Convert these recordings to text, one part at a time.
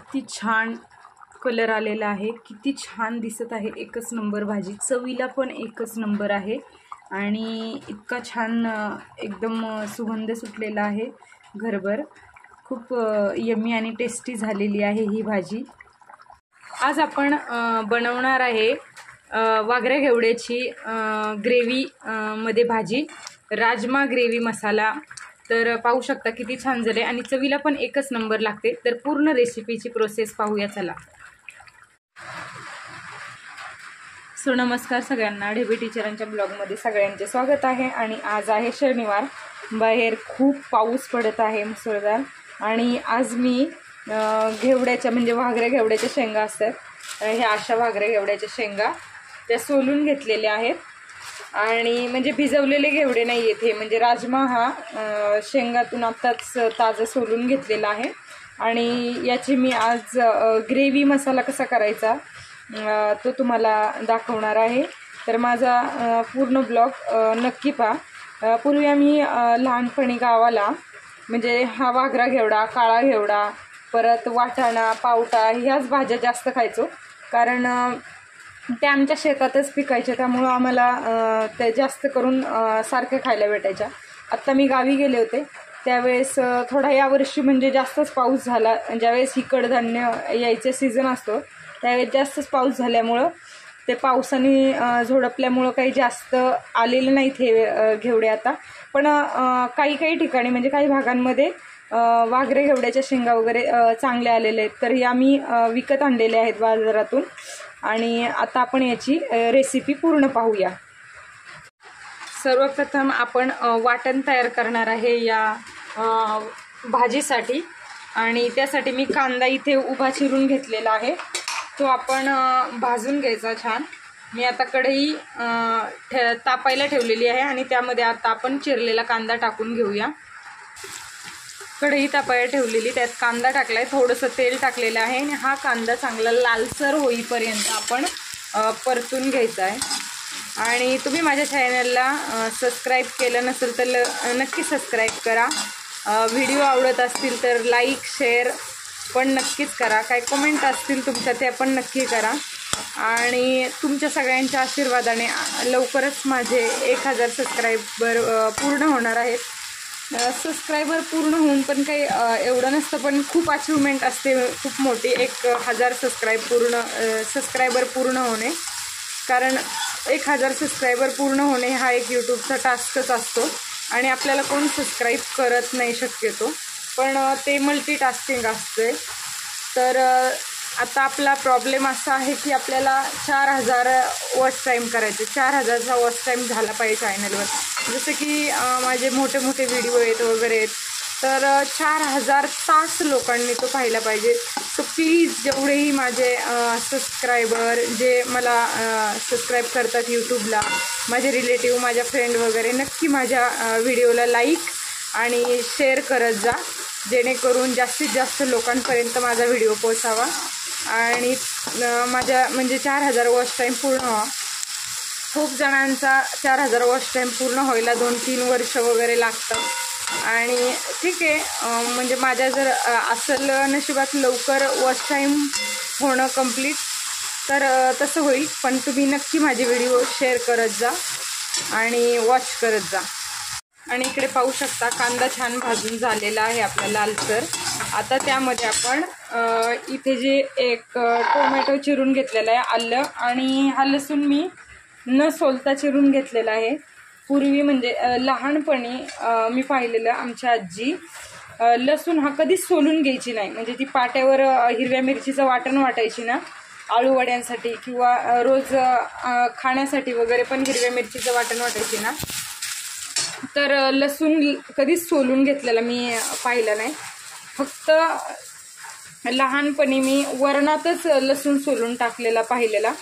किती छान कलर आलेला आहे, किती छान दिसत आहे, एकच नंबर भाजी, चवीला पण एकच नंबर आहे आणि इतका छान एकदम सुगंध सुटलेला आहे घरभर। खूप यम्मी आणि टेस्टी झालेली आहे ही भाजी। आज आपण बनवणार आहे वाघऱ्या घेवड्याची ग्रेव्ही मध्ये भाजी, राजमा ग्रेव्ही मसाला। तर पाहू शकता किती छान झाले आणि चवीला पण एकच नंबर लागते। तर पूर्ण रेसिपीची प्रोसेस पाहूया चला। सो नमस्कार सगळ्यांना, ढेबे टीचरांच्या ब्लॉगमध्ये सगळ्यांचे स्वागत आहे। आणि आज आहे शनिवार, बाहेर खूप पाऊस पडत आहे मुसळधार। आणि आज मी घेवड्याच्या म्हणजे वाघऱ्या घेवड्याच्या शेंगा असतात, ह्या अशा वाघऱ्या घेवड्याच्या शेंगा त्या सोलून घेतलेल्या आहेत। आणि म्हणजे भिजवलेले घेवडे नाही आहेत हे, म्हणजे राजमा हा शेंगातून आत्ताच ताजा सोलून घेतलेला आहे। आणि याची मी आज ग्रेव्ही मसाला कसा करायचा तो तुम्हाला दाखवणार आहे। तर माझा पूर्ण ब्लॉग नक्की पहा। पूर्वी आम्ही लहानपणी गावाला म्हणजे हा वाघरा घेवडा, काळा घेवडा, परत वाटाणा, पावटा ह्याच भाज्या जास्त खायचो, कारण त्या आमच्या शेतातच पिकायच्या, त्यामुळं आम्हाला ते जास्त करून सारखे खायला भेटायच्या। आत्ता मी गावी गेले होते त्यावेळेस थोडा यावर्षी म्हणजे जास्तच पाऊस झाला, ज्यावेळेस ही कडधान्य यायचे सीझन असतो त्यावेळेस जास्तच पाऊस झाल्यामुळं ते पावसाने झोडपल्यामुळं काही जास्त आलेले नाहीत हे घेवडे आता। पण काही ठिकाणी म्हणजे काही भागांमध्ये वाघरे घेवड्याच्या शेंगा वगैरे चांगले आलेले आहेत, तर हे आम्ही विकत आणलेले आहेत बाजारातून। आणि आता आपण याची रेसिपी पूर्ण पाहूया। सर्वप्रथम आपण वाटण तयार करणार आहे या भाजीसाठी, आणि त्यासाठी मी कांदा इथे उभा चिरून घेतलेला आहे, तो आपण भाजून घ्यायचा छान। मी आता कढई तापायला ठेवलेली आहे आणि त्यामध्ये आता आपण चिरलेला कांदा टाकून घेऊया। कढई तापायला ठेवलेली, त्यात कांदा टाकलाय, थोडंसं तेल टाकलेलं आहे आणि हा कांदा चांगला लालसर होईपर्यंत आपण परतून घ्यायचा आहे। आणि तुम्ही माझ्या चॅनलला सबस्क्राईब केलं नसेल तर नक्की सबस्क्राईब करा। व्हिडिओ आवडत असतील तर लाईक शेअर पण नक्कीच करा, काही कमेंट असतील तुमच्या त्या पण नक्की करा। आणि तुमच्या सगळ्यांच्या आशीर्वादाने लवकरच माझे 1000 सबस्क्रायबर पूर्ण होणार आहेत। सबस्क्रायबर पूर्ण होऊन पण काही एवढं नसतं, पण खूप अचिव्हमेंट असते खूप मोठी, 1000 सबस्क्रायबर पूर्ण होणे। कारण 1000 सबस्क्रायबर पूर्ण होणे हा एक यूट्यूबचा टास्कच असतो आणि आपल्याला कोण सबस्क्राईब करत नाही शक्यतो, पण ते मल्टीटास्किंग असते। तर आता आपला प्रॉब्लेम असा आहे की आपल्याला 4000 वॉच टाईम करायचे, 4000चा वॉच टाईम झाला पाहिजे चॅनलवर। जसं की माझे मोठे व्हिडिओ आहेत वगैरे आहेत, तर 4000 तास लोकांनी तो पाहिला पाहिजे। सो प्लीज जेवढेही माझे सबस्क्रायबर जे मला सबस्क्राईब करतात यूट्यूबला, माझे रिलेटिव्ह, माझ्या फ्रेंड वगैरे, नक्की माझ्या व्हिडिओला लाईक आणि शेअर करत जा, जेणेकरून जास्तीत जास्त लोकांपर्यंत माझा व्हिडिओ पोहोचावा आणि माझ्या म्हणजे 4000 वॉच टाईम पूर्ण व्हावा। खूप जणांचा 4000 वॉच टाईम पूर्ण व्हायला 2-3 वर्ष वगैरे लागतात। आणि ठीक आहे, म्हणजे माझ्या जर असल नशिबात लवकर वॉच टाईम होणं कंप्लीट तर तसं होईल, पण तुम्ही नक्की माझे व्हिडिओ शेअर करत जा आणि वॉच करत जा। आणि इकडे पाहू शकता कांदा छान भाजून झालेला आहे आपला लालसर। आता त्यामध्ये आपण इथे जे एक टोमॅटो चिरून घेतलेला आहे, आलं आणि हा लसूण मी न सोलता चिरून घेतलेला आहे। पूर्वी म्हणजे लहानपणी मी पाहिलेलं आमच्या आजी लसूण हा कधीच सोलून घ्यायची नाही, म्हणजे ती पाट्यावर हिरव्या मिरचीचं वाटण वाटायची ना आळू वड्यांसाठी किंवा रोज खाण्यासाठी वगैरे पण हिरव्या मिरचीचं वाटण वाटायची ना, तर लसूण कधीच सोलून घेतलेला मी पाहिलं नाही। फक्त लहानपणी मी वरणातच लसूण सोलून टाकलेला पाहिलेला,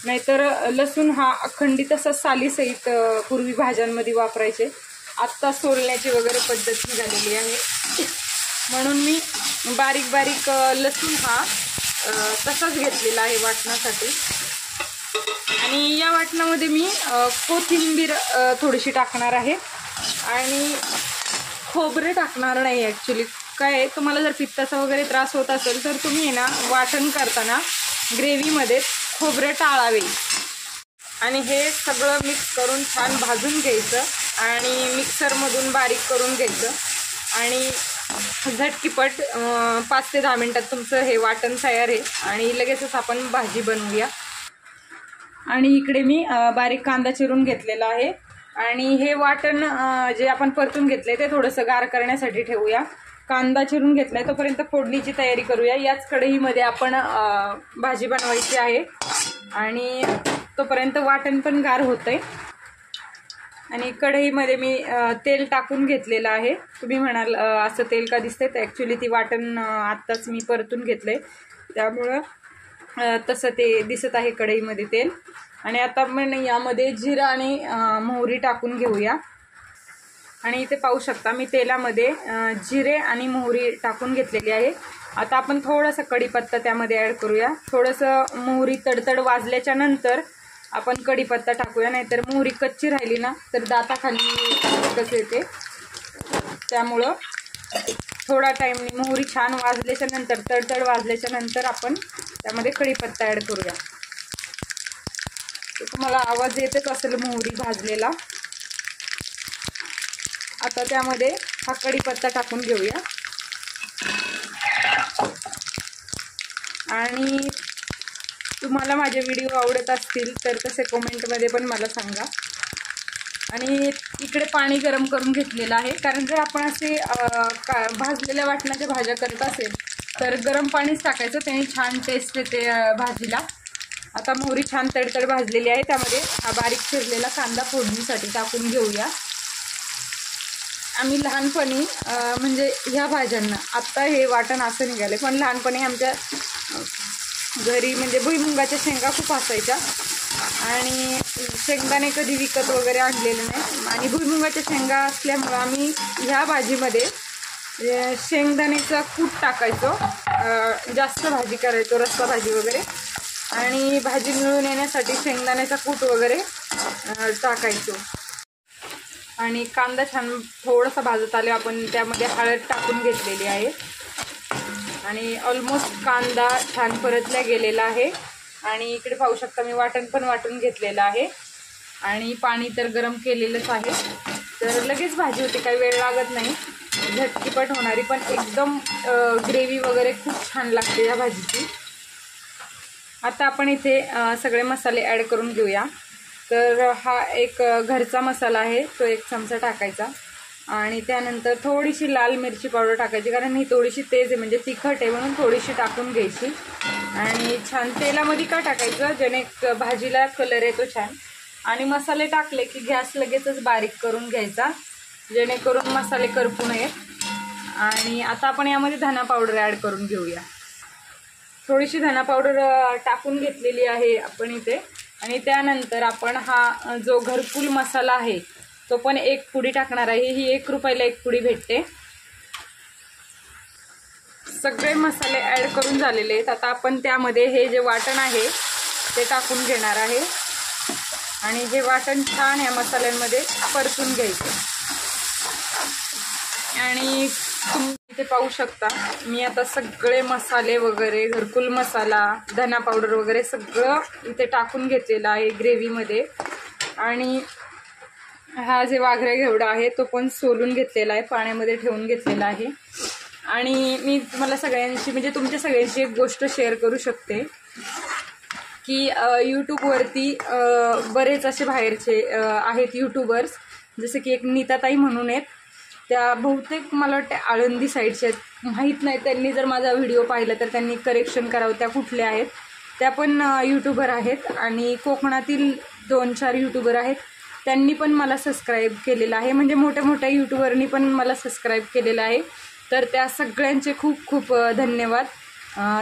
नाहीतर लसूण हा अखंडित असा सालीसहित पूर्वी भाज्यांमध्ये वापरायचे। आत्ता सोलण्याची वगैरे पद्धत निघालेली आहे, म्हणून मी बारीक लसूण हा तसाच घेतलेला आहे वाटण्यासाठी। आणि या वाटणामध्ये मी कोथिंबीर थोडीशी टाकणार आहे आणि खोबरे टाकणार नाही ॲक्च्युली, काय आहे, तुम्हाला जर पित्ताचा वगैरे त्रास होत असेल तर तुम्ही आहे ना वाटण करताना ग्रेव्हीमध्ये खोबरे टाळावे आणि हे सगळं मिक्स करून छान भाजून घ्यायचं आणि मिक्सरमधून बारीक करून घ्यायचं आणि झटकीपट 5 ते 10 मिनटात तुमचं हे वाटण तयार आहे आणि लगेचच आपण भाजी बनवूया. आणि इकडे मी बारीक कांदा चिरून घेतलेला आहे आणि हे वाटण जे आपण परतून घेतले ते थोडंसं गार करण्यासाठी ठेवूया. कांदा चिरून घेतलाय तोपर्यंत फोडणीची तयारी करूया. याच कढईमध्ये आपण भाजी बनवायची आहे आणि तोपर्यंत वाटण पण गार होतंय. आणि कढईमध्ये मी तेल टाकून घेतलेलं आहे. तुम्ही म्हणाल असं तेल का दिसतंय, तर ॲक्च्युली ती वाटण आत्ताच मी परतून घेतलंय त्यामुळं तसं ते दिसत आहे कढईमध्ये तेल. आणि आता आपण यामध्ये जिरं आणि मोहरी टाकून घेऊया. आणि इथे पाहू शकता मी तेलामध्ये जिरे आणि मोहरी टाकून घेतलेली आहे. आता आपण थोडासा कढीपत्ता त्यामध्ये ॲड करूया. थोडंसं मोहरी तडतड वाजल्याच्या नंतर आपण कढीपत्ता टाकूया, नाहीतर मोहरी कच्ची राहिली ना तर दाताखाली कसं येते. त्यामुळं थोडा टाईम मोहरी छान वाजल्याच्या नंतर तडतड वाजल्याच्या नंतर आपण त्यामध्ये कढीपत्ता ॲड करूया. तुम्हाला आवाज येतच असेल मोहरी भाजलेला. आता त्यामध्ये हा कढीपत्ता टाकून घेऊया आणि तुम्हाला माझे व्हिडिओ आवडत असतील तर तसे कमेंटमध्ये पण मला सांगा. आणि इकडे पाणी गरम करून घेतलेलं आहे, कारण जर आपण असे भाजलेल्या वाटणाच्या भाज्या करत असेल तर गरम पाणीच टाकायचं, त्याने छान टेस्ट येते भाजीला. आता मोहरी छान तडतड भाजलेली आहे, त्यामध्ये हा बारीक चिरलेला कांदा फोडणीसाठी टाकून घेऊया. आम्ही लहानपणी म्हणजे ह्या भाज्यांना, आत्ता हे वाटण असं निघाले, पण लहानपणी आमच्या घरी म्हणजे भुईमुगाच्या शेंगा खूप असायच्या आणि शेंगदाणे कधी विकत वगैरे आणलेले नाही. आणि भुईमुगाच्या शेंगा असल्यामुळं आम्ही ह्या भाजीमध्ये शेंगदाण्याचा कूट टाकायचो, जास्त भाजी करायचो, रस्सा भाजी वगैरे, आणि भाजी मिळून येण्यासाठी शेंगदाण्याचा कूट वगैरे टाकायचो. आणि कांदा छान थोडासा भाजत आले आपण त्यामध्ये हळद टाकून घेतलेली आहे आणि ऑलमोस्ट कांदा छान परतला गेलेला आहे. आणि इकडे पाहू शकता मी वाटण पण वाटून घेतलेलं आहे आणि पाणी तर गरम केलेलंच आहे, तर लगेच भाजी होते, काही वेळ लागत नाही, झटकीपट होणारी, पण एकदम ग्रेव्ही वगैरे खूप छान लागते या भाजीची. आता आपण इथे सगळे मसाले ॲड करून घेऊया. तर हा एक घरचा मसाला आहे, तो 1 चमचा टाकायचा आणि त्यानंतर थोडीशी लाल मिरची पावडर टाकायची, कारण ही थोडीशी तेज आहे म्हणजे तिखट आहे म्हणून थोडीशी टाकून घ्यायची. आणि छान तेलामध्ये का टाकायचं, जेणे भाजीला कलर येतो छान. आणि मसाले टाकले की गॅस लगेचच बारीक करून घ्यायचा, जेणेकरून मसाले करपू नयेत. आणि आता आपण यामध्ये धना पावडर ॲड करून घेऊया. थोडीशी धना पावडर टाकून घेतलेली आहे आपण इथे. आणि त्यानंतर आपण हा जो घरकुल मसाला आहे तो पण 1 पुडी टाकणार आहे. ही 1 रुपयाला 1 पुडी भेटते. सगळे मसाले ॲड करून झालेले आहेत. आता आपण त्यामध्ये हे जे वाटण आहे ते टाकून घेणार आहे आणि हे वाटण छान या मसाल्यांमध्ये परतून घ्यायचं. आणि तुम्ही इथे पाहू शकता मी आता सगळे मसाले वगैरे, घरकुल मसाला, धना पावडर वगैरे सगळं इथे टाकून घेतलेलं आहे ग्रेव्हीमध्ये. आणि हा जे वाघऱ्या घेवडा आहे तो पण सोलून घेतलेला आहे, पाण्यामध्ये ठेवून घेतलेला आहे. आणि मी तुम्हाला सगळ्यांशी म्हणजे तुमच्या सगळ्यांशी एक गोष्ट शेअर करू शकते की यूट्यूबवरती बरेच असे बाहेरचे आहेत यूट्यूबर्स, जसे की एक नीताताई म्हणून आहेत, त्या बहुतेक मला वाटते आळंदी साईडचे आहेत, माहीत नाही. त्यांनी जर माझा व्हिडिओ पाहिला तर त्यांनी करेक्शन करावं त्या कुठल्या आहेत. त्या पण यूट्यूबर आहेत आणि कोकणातील 2-4 यूट्यूबर आहेत. त्यांनी पण मला सबस्क्राईब केलेलं आहे, म्हणजे मोठ्या मोठ्या यूट्यूबरनी पण मला सबस्क्राईब केलेलं आहे. तर त्या सगळ्यांचे खूप खूप धन्यवाद.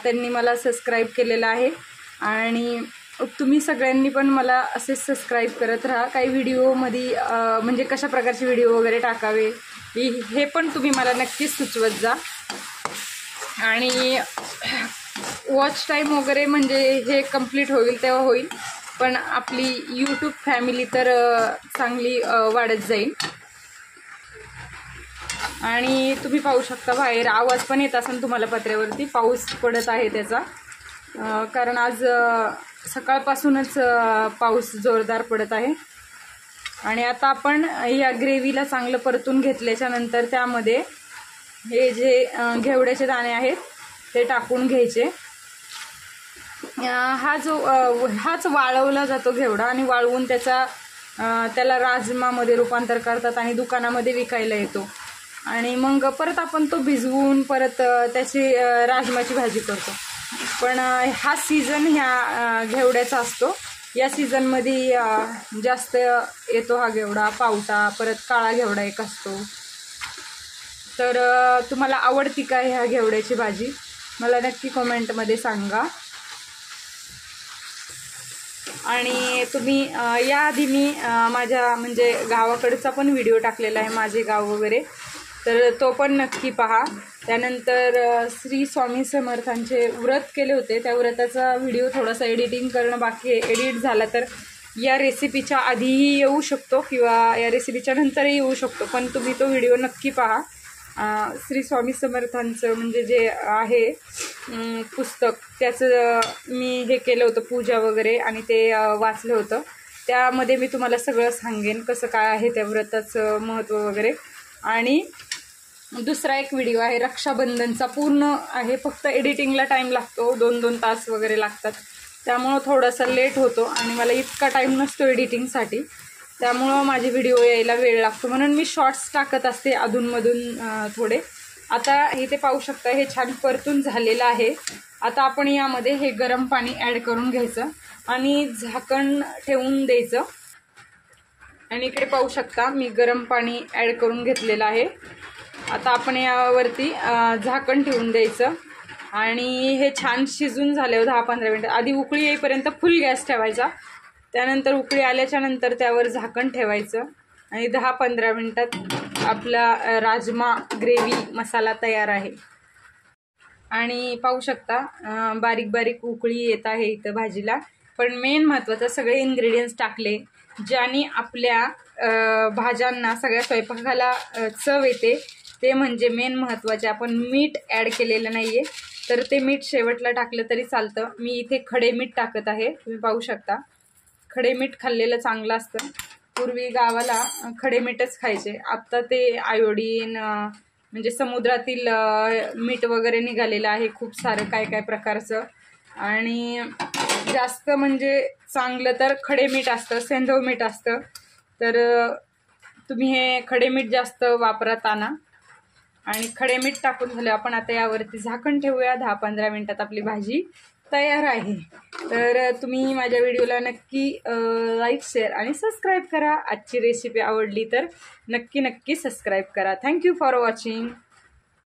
त्यांनी मला सबस्क्राईब केलेलं आहे आणि तुम्ही सगळ्यांनी पण मला असे सबस्क्राईब करत राहा. काही व्हिडिओमध्ये म्हणजे कशा प्रकारचे व्हिडिओ वगैरे टाकावे हे पण तुम्ही मला नक्कीच सुचवत जा. आणि वॉच टाईम वगैरे म्हणजे हे कंप्लीट होईल तेव्हा होईल, पण आपली यूट्यूब फॅमिली तर चांगली वाढत जाईल. आणि तुम्ही पाहू शकता बाहेर आवाज पण येत असेल तुम्हाला पत्र्यावरती, पाऊस पडत आहे त्याचा, कारण आज सकाळपासूनच पाऊस जोरदार पडत आहे. आणि आता आपण या ग्रेव्हीला चांगलं परतून घेतल्याच्या नंतर त्यामध्ये हे जे घेवड्याचे दाणे आहेत ते टाकून घ्यायचे. हाच वाळवला जातो घेवडा आणि वाळवून त्याला राजमामध्ये रूपांतर करतात आणि दुकानामध्ये विकायला येतो. आणि मग परत आपण तो भिजवून परत त्याची राजमाची भाजी करतो. पण हा सीझन ह्या घेवड्याचा असतो. या सीझनमध्ये जास्त येतो हा घेवडा, पावटा, परत काळा घेवडा एक असतो. तर तुम्हाला आवडती का ह्या घेवड्याची भाजी मला नक्की कमेंटमध्ये सांगा. आणि तुम्ही याआधी मी माझ्या म्हणजे गावाकडचा पण व्हिडिओ टाकलेला आहे, माझे गाव वगैरे, तर तो पण नक्की पहा. त्यानंतर श्री स्वामी समर्थांचे व्रत केले होते, त्या व्रताचा व्हिडिओ थोडासा एडिटिंग करणं बाकी आहे. एडिट झाला तर या रेसिपीच्या आधीही येऊ शकतो किंवा या रेसिपीच्या नंतरही येऊ शकतो, पण तुम्ही तो व्हिडिओ नक्की पहा. श्री स्वामी समर्थांचं म्हणजे जे आहे पुस्तक, त्याचं मी हे केलं होतं पूजा वगैरे आणि ते वाचलं होतं. त्यामध्ये मी तुम्हाला सगळं सांगेन कसं काय आहे त्या व्रताचं महत्त्व वगैरे. आणि दुसरा एक व्हिडिओ आहे रक्षाबंधनचा, पूर्ण आहे, फक्त एडिटिंगला टाईम लागतो, 2-2 तास वगैरे लागतात, त्यामुळं थोडासा लेट होतो आणि मला इतका टाईम नसतो एडिटिंगसाठी, त्यामुळं माझे व्हिडिओ यायला वेळ लागतो, म्हणून मी शॉर्ट्स टाकत असते अधूनमधून थोडे. आता इथे पाहू शकता हे छान परतून झालेलं आहे. आता आपण यामध्ये हे गरम पाणी ॲड करून घ्यायचं आणि झाकण ठेवून द्यायचं. आणि इकडे पाहू शकता मी गरम पाणी ॲड करून घेतलेलं आहे. आता आपण यावरती झाकण ठेवून द्यायचं आणि हे छान शिजून झाल्यावर 10-15 मिनटं आधी उकळी येईपर्यंत फुल गॅस ठेवायचा. त्यानंतर उकळी आल्याच्या नंतर त्यावर झाकण ठेवायचं आणि 10-15 मिनटात आपला राजमा ग्रेव्ही मसाला तयार आहे. आणि पाहू शकता बारीक बारीक उकळी येत आहे इथं भाजीला. पण मेन महत्त्वाचं सगळे इन्ग्रेडियंट्स टाकले ज्याने आपल्या भाज्यांना सगळ्या स्वयंपाकाला चव येते, ते म्हणजे मेन महत्त्वाचे. आपण मीठ ॲड केलेलं नाही आहे, तर ते मीठ शेवटला टाकलं तरी चालतं. मी इथे खडे मीठ टाकत आहे, तुम्ही पाहू शकता. खडे मीठ खाल्लेलं चांगलं असतं. पूर्वी गावाला खडे मीठच खायचे, आत्ता ते आयोडीन म्हणजे समुद्रातील मीठ वगैरे निघालेलं आहे खूप सारं काय काय प्रकारचं. आणि जास्त म्हणजे चांगलं तर खडे मीठ असतं, सेंधव मीठ असतं. तर तुम्ही हे खडे मीठ जास्त वापरात आणा. आणि खडे मीठ टाकून झालं आपण आता यावरती झाकण ठेवूया. 10-15 मिनटात आपली भाजी तयार आहे. तर तुम्ही माझ्या व्हिडिओला नक्की लाईक, शेअर आणि सबस्क्राईब करा. आजची रेसिपी आवडली तर नक्की सबस्क्राईब करा. Thank you for watching.